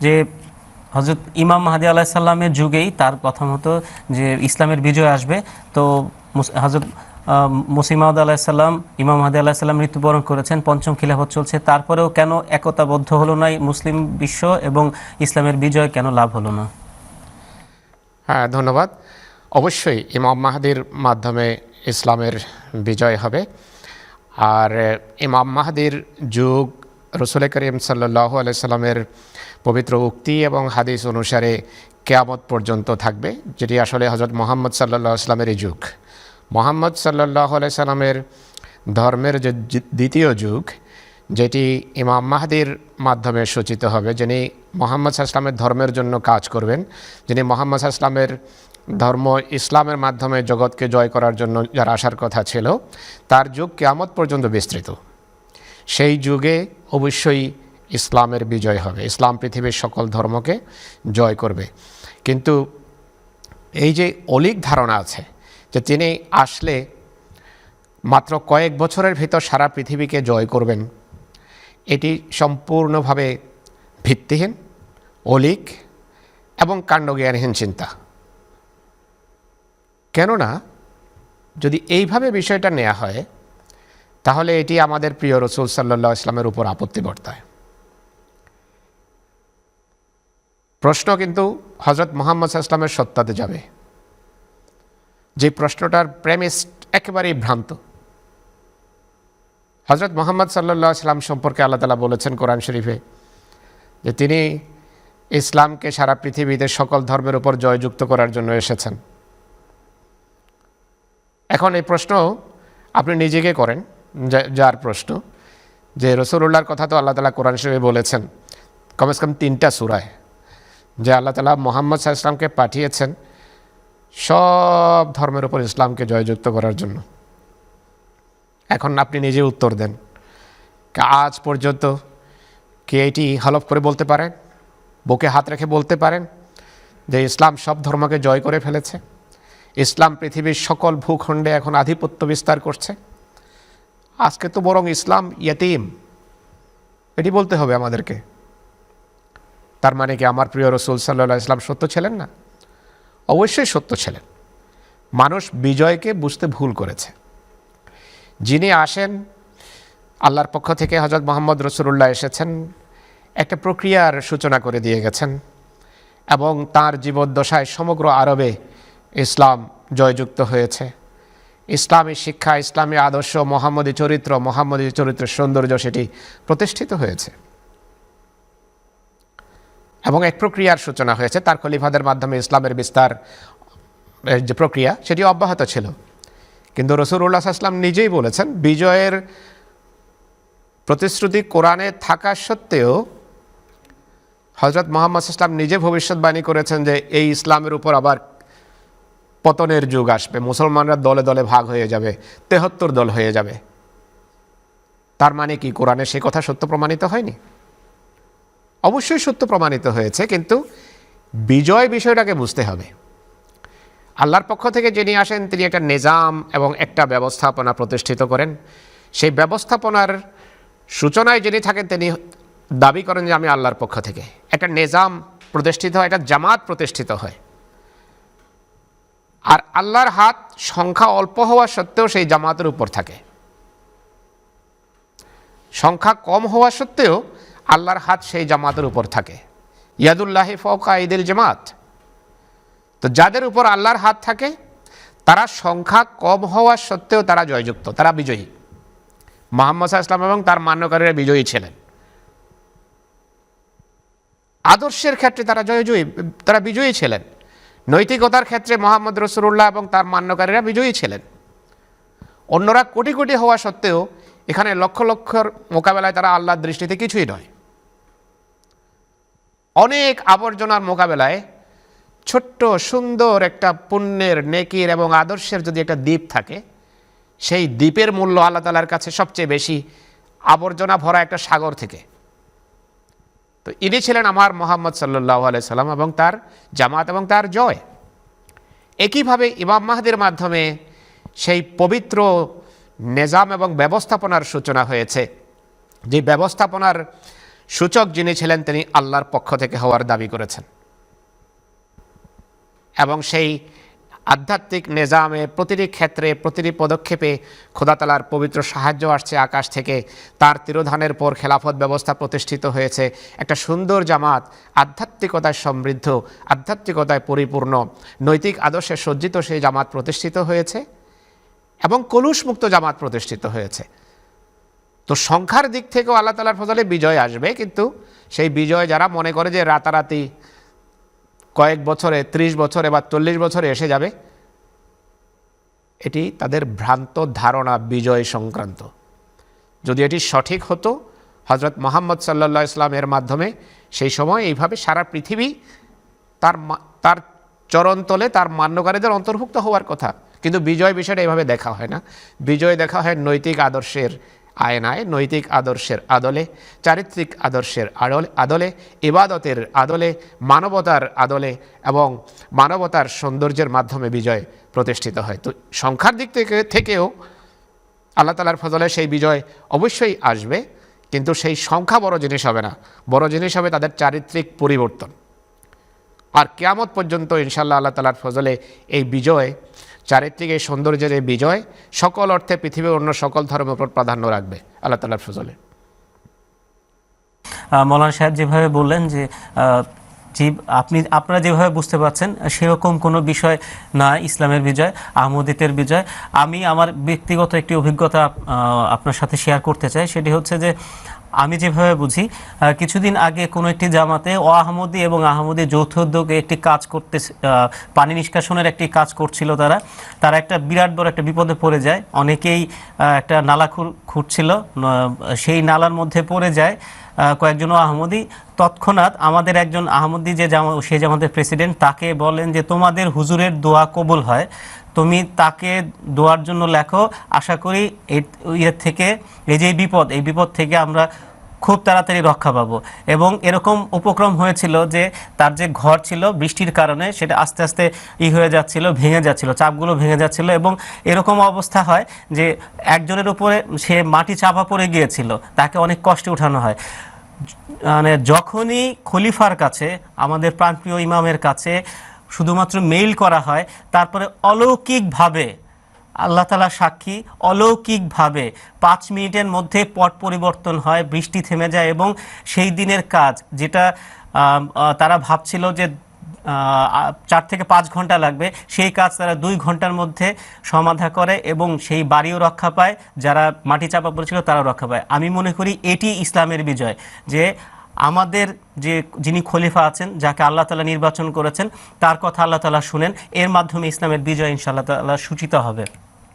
যে হযরত ইমাম মাহদী আলাইহিস সালামের যুগেই তার কথা মতো যে ইসলামের বিজয় আসবে। তো হযরত মসিহ মাউদ আলাইহিস সালাম, ইমাম মাহদী আলাইহিস সালাম মৃত্যুবরণ করেছেন, পঞ্চম খিলাফত চলছে, তারপরেও কেন একতাবদ্ধ হলো না মুসলিম বিশ্ব এবং ইসলামের বিজয় কেন লাভ হলো না? হ্যাঁ, ধন্যবাদ। অবশ্যই ইমাম মাহদীর মাধ্যমে ইসলামের বিজয় হবে। আর ইমাম মাহদীর যুগ রাসূল করিম সাল্লাল্লাহু আলাইহি সাল্লামের পবিত্র উক্তি এবং হাদিস অনুসারে কিয়ামত পর্যন্ত থাকবে, যেটি আসলে হযরত মুহাম্মদ সাল্লাল্লাহু আলাইহি সাল্লামের যুগ। মুহাম্মদ সাল্লাল্লাহু আলাইহি সাল্লামের ধর্মের যে দ্বিতীয় যুগ, যেটি ইমাম মাহদীর মাধ্যমে সূচিত হবে, যিনি মুহাম্মদ সাল্লাল্লাহু আলাইহি সাল্লামের ধর্মের জন্য কাজ করবেন, যিনি মুহাম্মদ সাল্লাল্লাহু আলাইহি সাল্লামের ধর্ম ইসলামের মাধ্যমে জগৎকে জয় করার জন্য যার আসার কথা ছিল, তার যুগ কিয়ামত পর্যন্ত বিস্তৃত। সেই যুগে অবশ্যই ইসলামের বিজয় হবে, ইসলাম পৃথিবীর সকল ধর্মকে জয় করবে। কিন্তু এই যে অলীক ধারণা আছে যে তিনি আসলে মাত্র কয়েক বছরের ভিতর সারা পৃথিবীকে জয় করবেন, এটি সম্পূর্ণভাবে ভিত্তিহীন, অলীক এবং কাণ্ডজ্ঞানহীন চিন্তা। কেননা যদি এইভাবে বিষয়টা নেওয়া হয়, তাহলে এটি আমাদের প্রিয় রাসূল সাল্লাল্লাহু আলাইহি ওয়াসাল্লামের উপর আপত্তি বর্তায়। প্রশ্ন কিন্তু হযরত মুহাম্মদ সাল্লাল্লাহু আলাইহি ওয়াসাল্লামের সত্তাতে যাবে, যে প্রশ্নটার প্রেমিস একেবারেই ভ্রান্ত। হযরত মুহাম্মদ সাল্লাল্লাহু আলাইহি ওয়াসাল্লাম সম্পর্কে আল্লাহ তাআলা বলেছেন কোরআন শরীফে যে তিনি ইসলামকে সারা পৃথিবীতে সকল ধর্মের উপর জয়যুক্ত করার জন্য এসেছেন। এখন এই প্রশ্ন আপনি নিজেকে করেন, যার প্রশ্ন যে রাসূলুল্লাহর কথা তো আল্লাহ তাআলা কোরআন শরীফে বলেছেন কমসে কম 3টা সূরায়, যে আল্লাহ তাআলা মুহাম্মদ সাল্লাল্লাহু আলাইহি ওয়াসাল্লামকে পাঠিয়েছেন সব ধর্মের উপর ইসলামকে জয়যুক্ত করার জন্য। এখন আপনি নিজে উত্তর দেন, আজ পর্যন্ত কে এটি হলফ করে বলতে পারেন, বুকে হাত রেখে বলতে পারেন যে ইসলাম সব ধর্মকে জয় করে ফেলেছে, ইসলাম পৃথিবীর সকল ভূখণ্ডে এখন আধিপত্য বিস্তার করছে? আজকে তো বরং ইসলাম ইয়তীম, এটি বলতে হবে আমাদেরকে। তার মানে কি আমার প্রিয় রাসূল সাল্লাল্লাহু আলাইহি ওয়াসাল্লাম সত্য ছিলেন না? অবশ্যই সত্য ছিলেন। মানুষ বিজয়কে বুঝতে ভুল করেছে। যিনি আসেন আল্লাহর পক্ষ থেকে, হযরত মুহাম্মদ রাসূলুল্লাহ এসেছেন, একটা প্রক্রিয়ার সূচনা করে দিয়ে গেছেন এবং তার জীবদ্দশায় সমগ্র আরবে ইসলাম জয়যুক্ত হয়েছে। ইসলামী শিক্ষা, ইসলামী আদর্শ, মুহাম্মদী চরিত্রের সৌন্দর্য সেটি প্রতিষ্ঠিত হয়েছে এবং এক প্রক্রিয়ার সূচনা হয়েছে। তার খলিফাদের মাধ্যমে ইসলামের বিস্তার যে প্রক্রিয়া সেটি অব্যাহত ছিল। কিন্তু রাসূলুল্লাহ সাল্লাল্লাহু আলাইহি ওয়াসাল্লাম নিজেই বলেছেন, বিজয়ের প্রতিশ্রুতি কোরআনে থাকা সত্ত্বেও হযরত মুহাম্মদ সাল্লাল্লাহু আলাইহি ওয়াসাল্লাম নিজে ভবিষ্যৎবাণী করেছেন যে এই ইসলামের উপর আবার পতনের যুগ আসবে, মুসলমানরা দলে দলে ভাগ হয়ে যাবে, 73 দল হয়ে যাবে। তার মানে কি কোরআনে সে কথা সত্য প্রমাণিত হয়নি? অবশ্যই সত্য প্রমাণিত হয়েছে, কিন্তু বিজয় বিষয়টাকে বুঝতে হবে। আল্লাহর পক্ষ থেকে যিনি আসেন তিনি একটা নিজাম এবং একটা ব্যবস্থাপনা প্রতিষ্ঠিত করেন। সেই ব্যবস্থাপনার সূচনায় যিনি থাকেন তিনি দাবি করেন যে আমি আল্লাহর পক্ষ থেকে। একটা নিজাম প্রতিষ্ঠিত হয়, একটা জামাত প্রতিষ্ঠিত হয়, আর আল্লাহর হাত সংখ্যা অল্প হওয়া সত্ত্বেও সেই জামাতের উপর থাকে। সংখ্যা কম হওয়া সত্ত্বেও আল্লাহর হাত সেই জামাতের উপর থাকে। ইয়াদুল্লাহি ফাওকা আইদিল জামাত। তো যাদের উপর আল্লাহর হাত থাকে তারা সংখ্যা কম হওয়া সত্ত্বেও তারা জয়যুক্ত, তারা বিজয়ী। মুহাম্মদ সাল্লাল্লাহু আলাইহি ওয়াসাল্লাম এবং তার মান্যকারীরা বিজয়ী ছিলেন। আদর্শের ক্ষেত্রে তারা বিজয়ী ছিলেন। নৈতিকতার ক্ষেত্রে মুহাম্মদ রাসূলুল্লাহ এবং তার মান্যকারীরা বিজয়ী ছিলেন। অন্যরা কোটি কোটি হওয়া সত্ত্বেও এখানে লক্ষ লক্ষর মোকাবেলায় তারা আল্লাহর দৃষ্টিতে কিছুই নয়। অনেক আবর্জনার মোকাবেলায় ছোট্ট সুন্দর একটা পুণ্যের, নেকির এবং আদর্শের যদি একটা দ্বীপ থাকে, সেই দ্বীপের মূল্য আল্লাহ তাআলার কাছে সবচেয়ে বেশি আবর্জনা ভরা একটা সাগর থেকে। তো ইনি ছিলেন আমার মুহাম্মদ সাল্লাল্লাহু আলাইহি সাল্লাম এবং তার জামাত এবং তার জয়। একইভাবে ইমাম মাহদীর মাধ্যমে সেই পবিত্র নিজাম এবং ব্যবস্থাপনার সূচনা হয়েছে, যে ব্যবস্থাপনার সূচক যিনি ছিলেন তিনি আল্লাহর পক্ষ থেকে হওয়ার দাবি করেছেন। এবং সেই আধ্যাত্মিক নিজামে প্রতিটি ক্ষেত্রে প্রতিটি পদক্ষেপে খোদা তাআলার পবিত্র সাহায্য আসছে আকাশ থেকে। তার তিরোধানের পর খেলাফত ব্যবস্থা প্রতিষ্ঠিত হয়েছে। একটা সুন্দর জামাত, আধ্যাত্মিকতায় সমৃদ্ধ, আধ্যাত্মিকতায় পরিপূর্ণ, নৈতিক আদর্শে সজ্জিত সেই জামাত প্রতিষ্ঠিত হয়েছে এবং কলুষমুক্ত জামাত প্রতিষ্ঠিত হয়েছে। তো সংখ্যার দিক থেকেও আল্লাহ তাআলার ফজলে বিজয় আসবে, কিন্তু সেই বিজয় যারা মনে করে যে রাতারাতি কয়েক বছরে, 30 বছরে বা 40 বছরে এসে যাবে, এটি তাদের ভ্রান্ত ধারণা বিজয় সংক্রান্ত। যদি এটি সঠিক হতো, হজরত মুহাম্মদ সাল্লাল্লাহু আলাইহি ইসলামের মাধ্যমে সেই সময় এইভাবে সারা পৃথিবী তার চরণতলে তার মান্যকারীদের অন্তর্ভুক্ত হওয়ার কথা। কিন্তু বিজয় বিষয়টা এইভাবে দেখা হয় না। বিজয় দেখা হয় নৈতিক আদর্শের আয়নায়, নৈতিক আদর্শের আদলে, চারিত্রিক আদর্শের আদলে, ইবাদতের আদলে, মানবতার আদলে এবং মানবতার সৌন্দর্যের মাধ্যমে বিজয় প্রতিষ্ঠিত হয়। তো সংখ্যার দিক থেকেও আল্লাহ তাআলার ফজলে সেই বিজয় অবশ্যই আসবে, কিন্তু সেই সংখ্যা বড় জিনিস হবে না। বড় জিনিস হবে তাদের চারিত্রিক পরিবর্তন। আর কিয়ামত পর্যন্ত ইনশাআল্লাহ আল্লাহ তাআলার ফজলে এই বিজয়, চারিত্রিক এই সৌন্দর্যের এই বিজয় সকল অর্থে পৃথিবীর অন্য সকল ধর্মের উপর প্রাধান্য রাখবে আল্লাহ তাআলার ফজলে। মৌলানা সাহেব যেভাবে বললেন যে আপনারা যেভাবে বুঝতে পারছেন সেরকম কোনো বিষয় না ইসলামের বিজয়, আহমদিতের বিজয়। আমি আমার ব্যক্তিগত একটি অভিজ্ঞতা আপনার সাথে শেয়ার করতে চাই। সেটি হচ্ছে যে আমি যেভাবে বুঝি, কিছুদিন আগে কোনো একটি জামাতে আহমদি এবং আহমদি যৌথ উদ্যোগে একটি কাজ করতে, পানি নিষ্কাশনের একটি কাজ করছিল। তারা একটা বিরাট বড় একটা বিপদে পড়ে যায়। অনেকেই একটা নালা খুঁড়ছিল, সেই নালার মধ্যে পড়ে যায় কয়েকজন আহমদি। তৎক্ষণাৎ আমাদের একজন আহমদি সেই জামাতের প্রেসিডেন্ট, তাকে বলেন যে তোমাদের হুজুরের দোয়া কবুল হয়, তুমি তাকে দোয়ার জন্য লেখো, আশা করি এর থেকে এই বিপদ থেকে আমরা খুব তাড়াতাড়ি রক্ষা পাবো। এবং এরকম উপক্রম হয়েছিল যে তার যে ঘর ছিল বৃষ্টির কারণে সেটা আস্তে আস্তে হয়ে যাচ্ছিল, ভেঙে যাচ্ছিল, চাপগুলো ভেঙে যাচ্ছিল। এবং এরকম অবস্থা হয় যে একজনের উপরে সে মাটি চাপা পড়ে গিয়েছিল, তাকে অনেক কষ্টে উঠানো হয়। মানে যখনই খলিফার কাছে, আমাদের প্রাণপ্রিয় ইমামের কাছে শুধুমাত্র মেইল করা হয়, তারপরে অলৌকিকভাবে, আল্লাহ তাআলা সাক্ষী, অলৌকিকভাবে 5 মিনিটের মধ্যে পট পরিবর্তন হয়, বৃষ্টি থেমে যায় এবং সেই দিনের কাজ, যেটা তারা ভাবছিল যে 4 থেকে 5 ঘন্টা লাগবে, সেই কাজ তারা 2 ঘন্টার মধ্যে সমাধা করে এবং সেই বাড়িও রক্ষা পায়, যারা মাটি চাপা পড়েছিল তারাও রক্ষা পায়। আমি মনে করি এটি ইসলামের বিজয়, যে আমাদের যিনি খলিফা আছেন, যাকে আল্লাহ তাআলা নির্বাচন করেছেন, তার কথা আল্লাহ তাআলা শুনেন, এর মাধ্যমে ইসলামের বিজয় ইনশাআল্লাহ তাআলা সূচিত হবে।